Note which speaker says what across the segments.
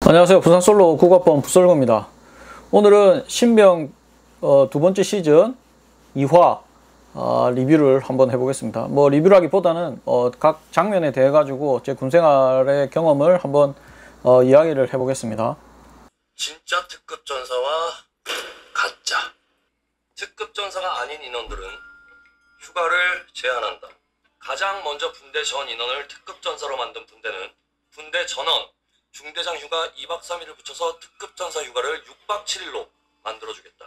Speaker 1: 안녕하세요. 부산솔로 국악본 부솔고입니다. 오늘은 신병 두 번째 시즌 2화 리뷰를 한번 해보겠습니다. 뭐 리뷰라기보다는 각 장면에 대해 가지고 제 군생활의 경험을 한번 이야기를 해보겠습니다.
Speaker 2: 진짜 특급 전사와 가짜 특급 전사가 아닌 인원들은 휴가를 제한한다. 가장 먼저 분대 전 인원을 특급 전사로 만든 분대는 분대 전원 중대장 휴가 2박 3일을 붙여서 특급 전사 휴가를 6박 7일로 만들어주겠다.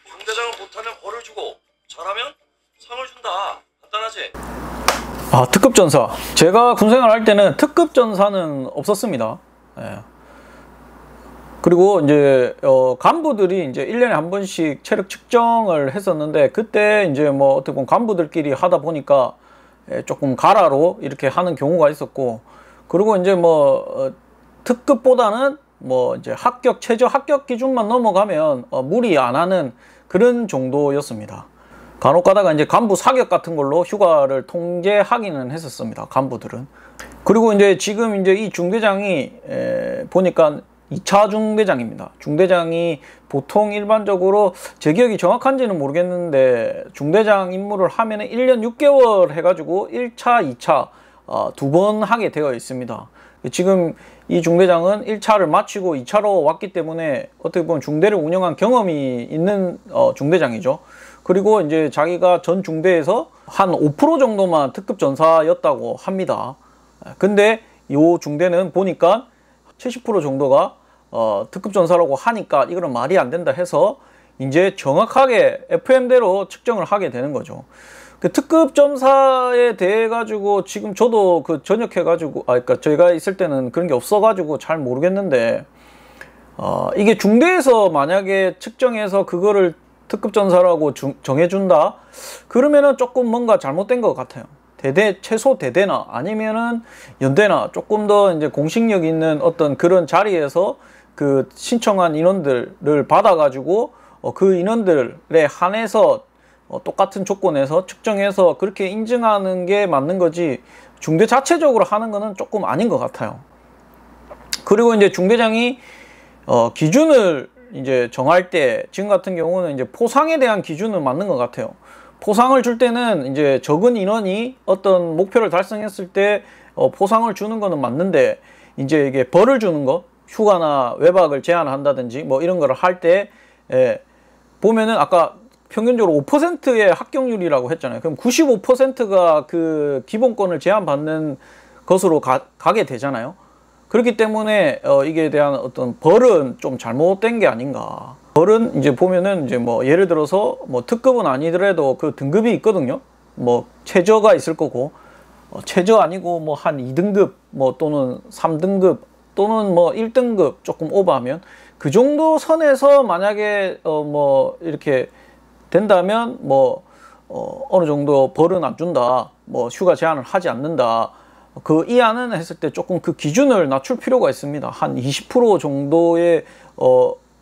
Speaker 2: 중대장은 못하면 벌을 주고 잘하면 상을 준다. 간단하지?
Speaker 1: 특급 전사. 제가 군생활 할 때는 특급 전사는 없었습니다. 예. 그리고 이제 간부들이 이제 1년에 한 번씩 체력 측정을 했었는데, 그때 이제 뭐 어떻게 보면 간부들끼리 하다 보니까 조금 가라로 이렇게 하는 경우가 있었고, 그리고 이제 뭐 특급보다는 뭐 이제 합격, 최저 합격 기준만 넘어가면 무리 안 하는 그런 정도였습니다. 간혹 가다가 이제 간부 사격 같은 걸로 휴가를 통제하기는 했었습니다, 간부들은. 그리고 이제 지금 이제 이 중대장이 보니까 2차 중대장입니다. 중대장이 보통 일반적으로 제 기억이 정확한지는 모르겠는데, 중대장 임무를 하면은 1년 6개월 해가지고 1차, 2차 두 번 하게 되어 있습니다. 지금 이 중대장은 1차를 마치고 2차로 왔기 때문에 어떻게 보면 중대를 운영한 경험이 있는 중대장이죠. 그리고 이제 자기가 전 중대에서 한 5% 정도만 특급 전사였다고 합니다. 근데 이 중대는 보니까 70% 정도가 특급 전사라고 하니까 이거는 말이 안 된다 해서 이제 정확하게 FM대로 측정을 하게 되는 거죠. 그 특급 전사에 대해 가지고 지금 저도 그 전역해 가지고 그러니까 저희가 있을 때는 그런 게 없어 가지고 잘 모르겠는데, 이게 중대에서 만약에 측정해서 그거를 특급 전사라고 정해준다 그러면은 조금 뭔가 잘못된 것 같아요. 최소 대대나 아니면은 연대나 조금 더 이제 공식력 있는 어떤 그런 자리에서 그 신청한 인원들을 받아가지고 그 인원들에 한해서 똑같은 조건에서 측정해서 그렇게 인증하는 게 맞는 거지, 중대 자체적으로 하는 거는 조금 아닌 것 같아요. 그리고 이제 중대장이 기준을 이제 정할 때 지금 같은 경우는 이제 포상에 대한 기준은 맞는 것 같아요. 포상을 줄 때는 이제 적은 인원이 어떤 목표를 달성했을 때 포상을 주는 거는 맞는데, 이제 이게 벌을 주는 거, 휴가나 외박을 제한한다든지 뭐 이런 거를 할 때 보면은 아까 평균적으로 5%의 합격률이라고 했잖아요. 그럼 95%가 그 기본권을 제한받는 것으로 가게 되잖아요. 그렇기 때문에 이게 대한 어떤 벌은 좀 잘못된 게 아닌가. 벌은 이제 보면은 이제 뭐 예를 들어서 뭐 특급은 아니더라도 그 등급이 있거든요. 뭐 최저가 있을 거고, 최저 아니고 뭐 한 2등급 뭐 또는 3등급 또는 뭐 1등급 조금 오버하면 그 정도 선에서 만약에 뭐 이렇게 된다면 뭐 어느 정도 벌은 안 준다, 뭐 휴가 제한을 하지 않는다, 그 이하는 했을 때 조금 그 기준을 낮출 필요가 있습니다. 한 20% 정도의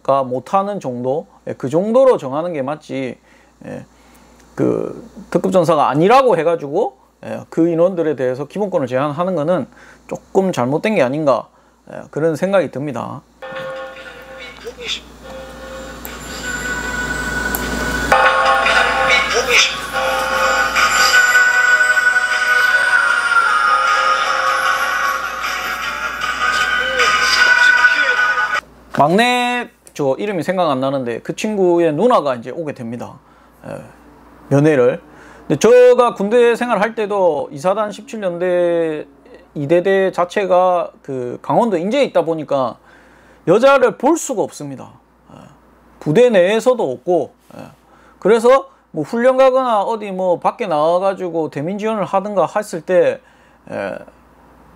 Speaker 1: 가 못하는 정도, 그 정도로 정하는 게 맞지, 그 특급 전사가 아니라고 해가지고 그 인원들에 대해서 기본권을 제한하는 거는 조금 잘못된 게 아닌가, 그런 생각이 듭니다. 막내 저 이름이 생각 안 나는데 그 친구의 누나가 이제 오게 됩니다. 면회를. 근데 제가 군대 생활할 때도 이사단 17년대 2대대 자체가 그 강원도 인제에 있다 보니까 여자를 볼 수가 없습니다. 부대 내에서도 없고, 그래서 뭐 훈련 가거나 어디 뭐 밖에 나와가지고 대민 지원을 하든가 했을 때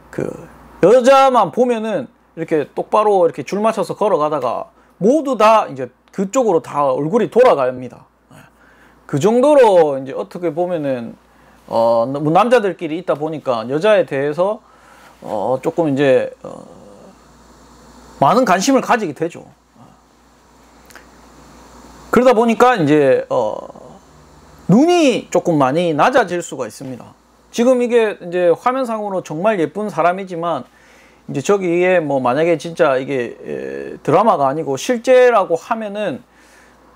Speaker 1: 그 여자만 보면은 이렇게 똑바로 이렇게 줄 맞춰서 걸어가다가 모두 다 이제 그쪽으로 다 얼굴이 돌아갑니다. 그 정도로 이제 어떻게 보면은 뭐 남자들끼리 있다 보니까 여자에 대해서 조금 이제 많은 관심을 가지게 되죠. 그러다 보니까 이제 눈이 조금 많이 낮아질 수가 있습니다. 지금 이게 이제 화면상으로 정말 예쁜 사람이지만 이제 저기에 뭐 만약에 진짜 이게 드라마가 아니고 실제라고 하면은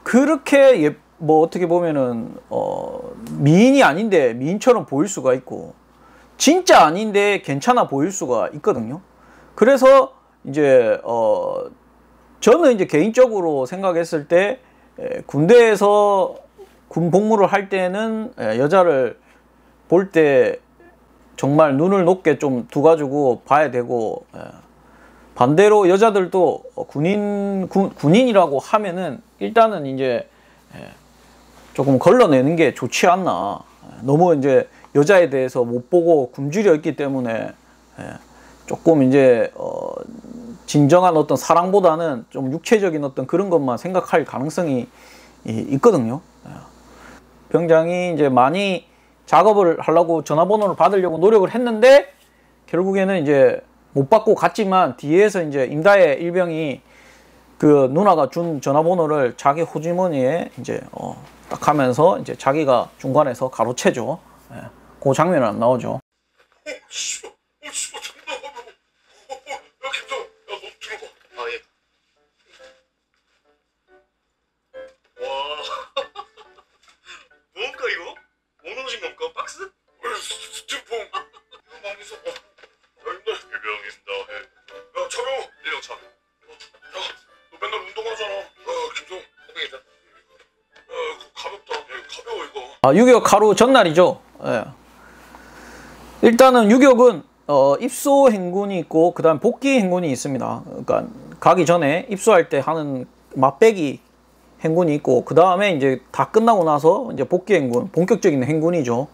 Speaker 1: 그렇게 뭐 어떻게 보면은 미인이 아닌데 미인처럼 보일 수가 있고 진짜 아닌데 괜찮아 보일 수가 있거든요. 그래서 이제 저는 이제 개인적으로 생각했을 때 군대에서 군 복무를 할 때는 여자를 볼 때 정말 눈을 높게 좀 두가지고 봐야 되고, 반대로 여자들도 군인이라고 하면은 일단은 이제 조금 걸러내는 게 좋지 않나. 너무 이제 여자에 대해서 못 보고 굶주려 있기 때문에 조금 이제 진정한 어떤 사랑보다는 좀 육체적인 어떤 그런 것만 생각할 가능성이 있거든요. 병장이 이제 많이 작업을 하려고 전화번호를 받으려고 노력을 했는데 결국에는 이제 못 받고 갔지만 뒤에서 이제 임다의 일병이 그 누나가 준 전화번호를 자기 호주머니에 이제 딱 하면서 이제 자기가 중간에서 가로채죠. 그 장면은 안 나오죠.
Speaker 2: 뭔가 이거? 뭐 넣으신 겁니까? 박스? 스티로폼 이거 망해서 여긴다 일병입니다. 야 차려 일병 차. 야너 맨날 운동하잖아. 김성 선생님이다. 가볍다. 가벼워 이거.
Speaker 1: 6.25 가루 전날이죠. 일단은 유격은 입소 행군이 있고 그 다음 복귀 행군이 있습니다. 그러니까 가기 전에 입소할 때 하는 맛배기 행군이 있고 그 다음에 이제 다 끝나고 나서 이제 복귀 행군, 본격적인 행군이죠.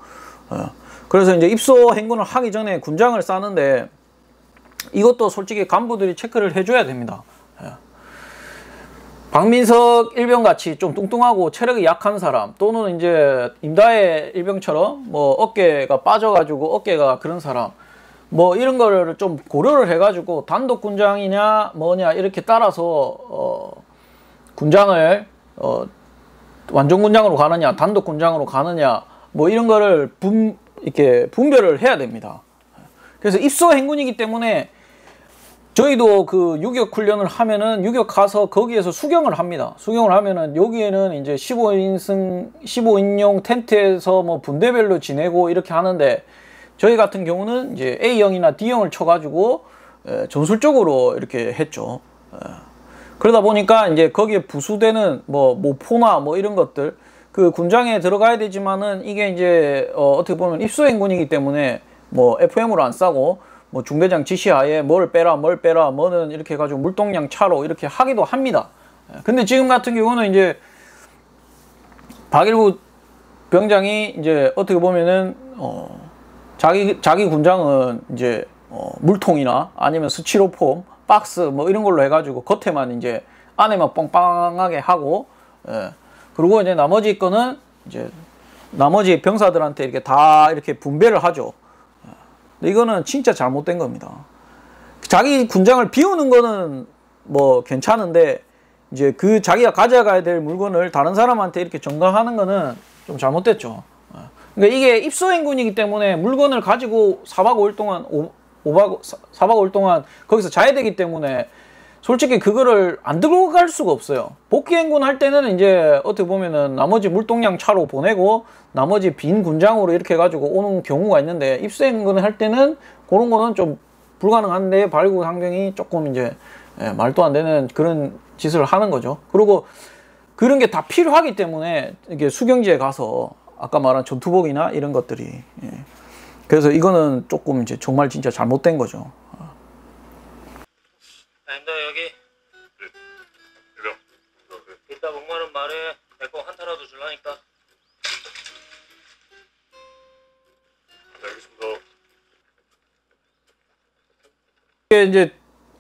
Speaker 1: 그래서 이제 입소 행군을 하기 전에 군장을 싸는데 이것도 솔직히 간부들이 체크를 해줘야 됩니다. 박민석 일병 같이 좀 뚱뚱하고 체력이 약한 사람 또는 이제 임다의 일병처럼 뭐 어깨가 빠져가지고 어깨가 그런 사람 뭐 이런 거를 좀 고려를 해가지고 단독 군장이냐 뭐냐 이렇게 따라서 군장을 완전 군장으로 가느냐 단독 군장으로 가느냐 뭐 이런 거를 이렇게 분별을 해야 됩니다. 그래서 입소 행군이기 때문에 저희도 그 유격 훈련을 하면은 유격 가서 거기에서 수경을 합니다. 수경을 하면은 여기에는 이제 15인용 텐트에서 뭐 분대별로 지내고 이렇게 하는데 저희 같은 경우는 이제 A형이나 D형을 쳐가지고 전술적으로 이렇게 했죠. 그러다 보니까 이제 거기에 부수되는 뭐 모포나 뭐 이런 것들 그 군장에 들어가야 되지만은 이게 이제 어떻게 보면 입소행군이기 때문에 뭐 FM으로 안 싸고 뭐 중대장 지시하에 뭘 빼라 뭐는 이렇게 해가지고 물동량 차로 이렇게 하기도 합니다. 근데 지금 같은 경우는 이제 박일구 병장이 이제 어떻게 보면은 자기 군장은 이제 물통이나 아니면 스티로폼 박스 뭐 이런 걸로 해가지고 겉에만 이제 안에만 뻥빵하게 하고 그리고 이제 나머지 거는 이제 나머지 병사들한테 이렇게 다 이렇게 분배를 하죠. 근데 이거는 진짜 잘못된 겁니다. 자기 군장을 비우는 거는 뭐 괜찮은데 이제 그 자기가 가져가야 될 물건을 다른 사람한테 이렇게 전가하는 거는 좀 잘못됐죠. 그러니까 이게 입소행군이기 때문에 물건을 가지고 4박 5일 동안 4박 5일 동안 거기서 자야 되기 때문에 솔직히 그거를 안 들고 갈 수가 없어요. 복귀행군 할 때는 이제 어떻게 보면은 나머지 물동량 차로 보내고 나머지 빈 군장으로 이렇게 해가지고 오는 경우가 있는데 입소행군을 할 때는 그런 거는 좀 불가능한데 발구 상병이 조금 이제 말도 안 되는 그런 짓을 하는 거죠. 그리고 그런 게 다 필요하기 때문에 이게 수경지에 가서 아까 말한 전투복이나 이런 것들이 그래서 이거는 조금 이제 정말 진짜 잘못된 거죠.
Speaker 2: 아닙니다 여기 이따 목마른 말에 내거 한타라도 줄라니까. 알겠습니다.
Speaker 1: 이게 이제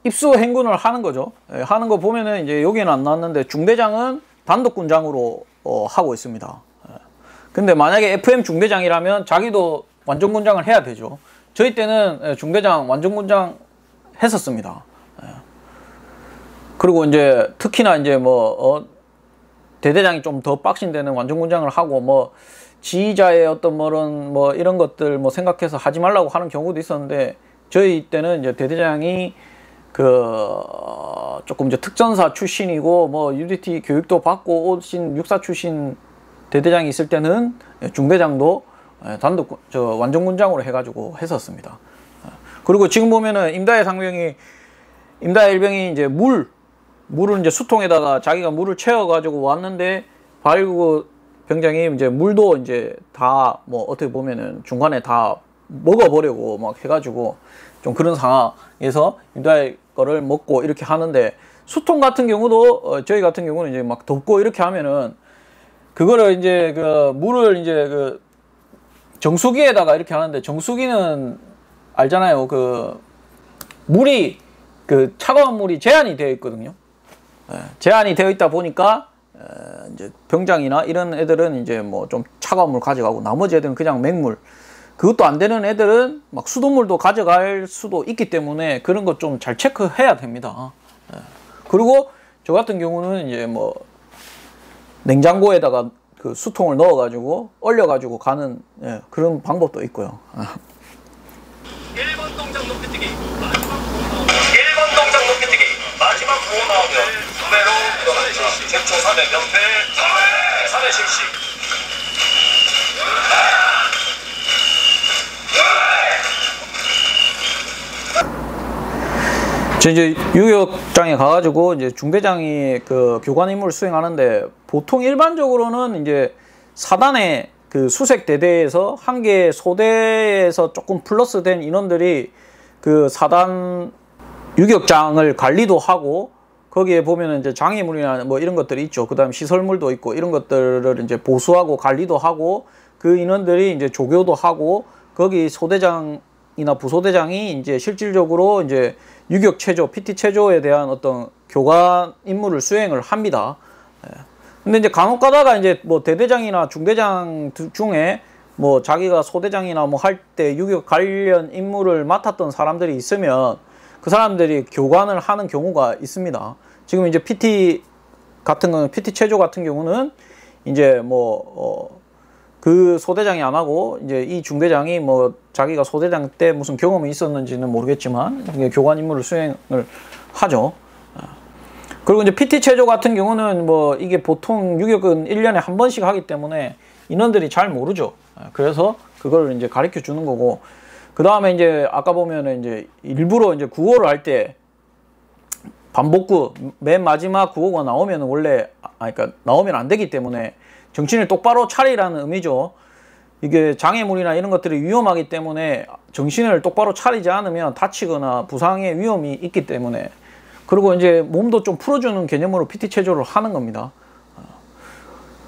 Speaker 1: 입수 행군을 하는 거죠. 하는 거 보면은 이제 여기는 안 나왔는데 중대장은 단독 군장으로 하고 있습니다. 근데 만약에 FM 중대장이라면 자기도 완전 군장을 해야 되죠. 저희 때는 중대장 완전 군장 했었습니다. 그리고 이제 특히나 이제 뭐 대대장이 좀 더 빡신 데는 완전 군장을 하고 뭐 지휘자의 어떤 뭐 이런 것들 뭐 생각해서 하지 말라고 하는 경우도 있었는데 저희 때는 이제 대대장이 조금 이제 특전사 출신이고 뭐 UDT 교육도 받고 오신 육사 출신 대대장이 있을 때는 중대장도 단독 완전군장으로 해가지고 했었습니다. 그리고 지금 보면은 임다의 일병이 이제 물을 이제 수통에다가 자기가 물을 채워가지고 왔는데 발구 병장이 이제 물도 이제 다 뭐 어떻게 보면은 중간에 다 먹어버리고 막 해가지고 좀 그런 상황에서 임다의 거를 먹고 이렇게 하는데, 수통 같은 경우도 저희 같은 경우는 이제 막 덥고 이렇게 하면은 그거를 이제 물을 이제 정수기에다가 이렇게 하는데, 정수기는 알잖아요. 물이 차가운 물이 제한이 되어 있거든요. 제한이 되어 있다 보니까 이제 병장이나 이런 애들은 이제 뭐 좀 차가운 물 가져가고, 나머지 애들은 그냥 맹물, 그것도 안 되는 애들은 막 수돗물도 가져갈 수도 있기 때문에 그런 거 좀 잘 체크해야 됩니다. 그리고 저 같은 경우는 이제 뭐 냉장고에다가 수통을 넣어가지고 얼려가지고 가는 그런 방법도 있고요.
Speaker 2: 1번 동작 높이뛰기 마지막 구호 나오면 1번 동작 높이뛰기 마지막 구호 나오면 2배로 일어납니다. 최초 3회 연패 3회 실시.
Speaker 1: 저 이제 유격장에 가가지고 이제 중대장이 교관 임무를 수행하는데, 보통 일반적으로는 이제 사단의 수색 대대에서 한 개 소대에서 조금 플러스 된 인원들이 사단 유격장을 관리도 하고, 거기에 보면은 이제 장애물이나 뭐 이런 것들이 있죠. 그 다음 시설물도 있고, 이런 것들을 이제 보수하고 관리도 하고, 그 인원들이 이제 조교도 하고, 거기 소대장이나 부소대장이 이제 실질적으로 이제 유격 체조, PT 체조에 대한 어떤 교관 임무를 수행을 합니다. 근데 이제 간혹 가다가 이제 뭐 대대장이나 중대장 중에 뭐 자기가 소대장이나 뭐 할 때 유격 관련 임무를 맡았던 사람들이 있으면 그 사람들이 교관을 하는 경우가 있습니다. 지금 이제 PT 같은 경우는, PT 체조 같은 경우는 이제 그 소대장이 안 하고 이제 이 중대장이 뭐 자기가 소대장 때 무슨 경험이 있었는지는 모르겠지만 교관 임무를 수행을 하죠. 그리고 이제 PT 체조 같은 경우는 뭐 이게 보통 유격은 1년에 한 번씩 하기 때문에 인원들이 잘 모르죠. 그래서 그걸 이제 가르쳐 주는 거고, 그 다음에 이제 아까 보면은 이제 일부러 이제 구호를 할 때 반복구 맨 마지막 구호가 나오면 원래 그러니까 나오면 안 되기 때문에 정신을 똑바로 차리라는 의미죠. 이게 장애물이나 이런 것들이 위험하기 때문에 정신을 똑바로 차리지 않으면 다치거나 부상의 위험이 있기 때문에, 그리고 이제 몸도 좀 풀어주는 개념으로 PT 체조를 하는 겁니다.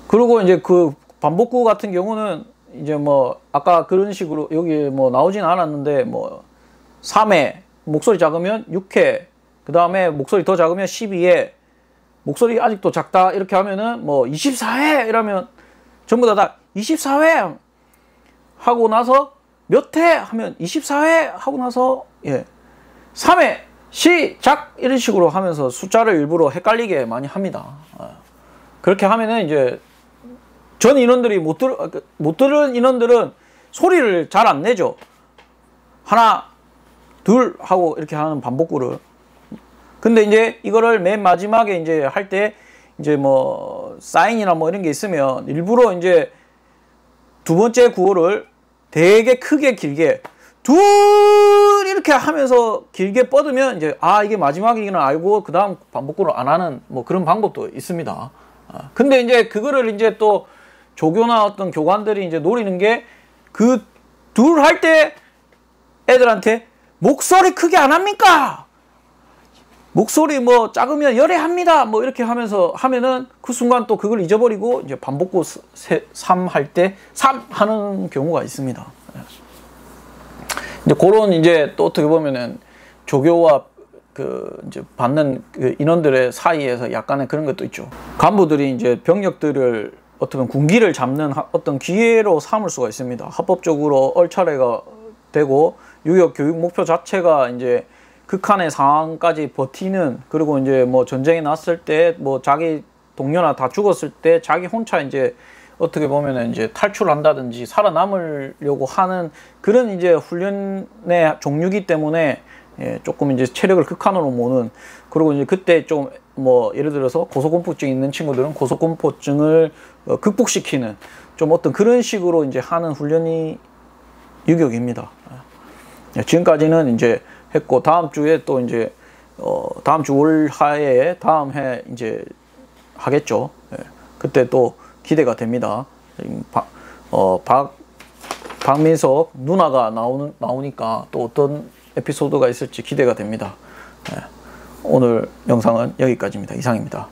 Speaker 1: 그리고 이제 반복구 같은 경우는 이제 뭐 아까 그런 식으로 여기 뭐 나오진 않았는데, 뭐 3회 목소리 작으면 6회, 그 다음에 목소리 더 작으면 12회, 목소리 아직도 작다 이렇게 하면은 뭐 24회 이러면 전부 다 24회 하고 나서 몇 회 하면 24회 하고 나서 3회 시작 이런 식으로 하면서 숫자를 일부러 헷갈리게 많이 합니다. 그렇게 하면은 이제 전 인원들이 못 들은 인원들은 소리를 잘 안 내죠. 하나 둘 하고 이렇게 하는 반복구를. 근데 이제 이거를 맨 마지막에 이제 할 때 이제 뭐 사인이나 뭐 이런 게 있으면 일부러 이제 두 번째 구호를 되게 크게 길게 둘 이렇게 하면서 길게 뻗으면 이제 이게 마지막이기는 알고 그 다음 반복구를 안 하는 뭐 그런 방법도 있습니다. 근데 이제 그거를 이제 또 조교나 어떤 교관들이 이제 노리는 게, 그 둘 할 때 애들한테 목소리 크게 안 합니까? 목소리 뭐 작으면 열애합니다. 뭐 이렇게 하면서 하면은 그 순간 또 그걸 잊어버리고 이제 반복구 3 할 때 3 하는 경우가 있습니다. 이제 그런 이제 또 어떻게 보면은 조교와 이제 받는 인원들의 사이에서 약간의 그런 것도 있죠. 간부들이 이제 병력들을 어떻게 보면 군기를 잡는 어떤 기회로 삼을 수가 있습니다. 합법적으로 얼차례가 되고 유격 교육 목표 자체가 이제 극한의 상황까지 버티는, 그리고 이제 뭐 전쟁이 났을 때 뭐 자기 동료나 다 죽었을 때 자기 혼자 이제 어떻게 보면 이제 탈출한다든지 살아남으려고 하는 그런 이제 훈련의 종류이기 때문에 예, 조금 이제 체력을 극한으로 모는, 그리고 이제 그때 좀 뭐 예를 들어서 고소공포증 있는 친구들은 고소공포증을 극복시키는 좀 어떤 그런 식으로 이제 하는 훈련이 유격입니다. 예, 지금까지는 이제 했고, 다음 주에 또 이제 다음 주 올하에 다음 해 이제 하겠죠. 예, 그때 또 기대가 됩니다. 박민석 누나가 나오니까 또 어떤 에피소드가 있을지 기대가 됩니다. 예, 오늘 영상은 여기까지입니다. 이상입니다.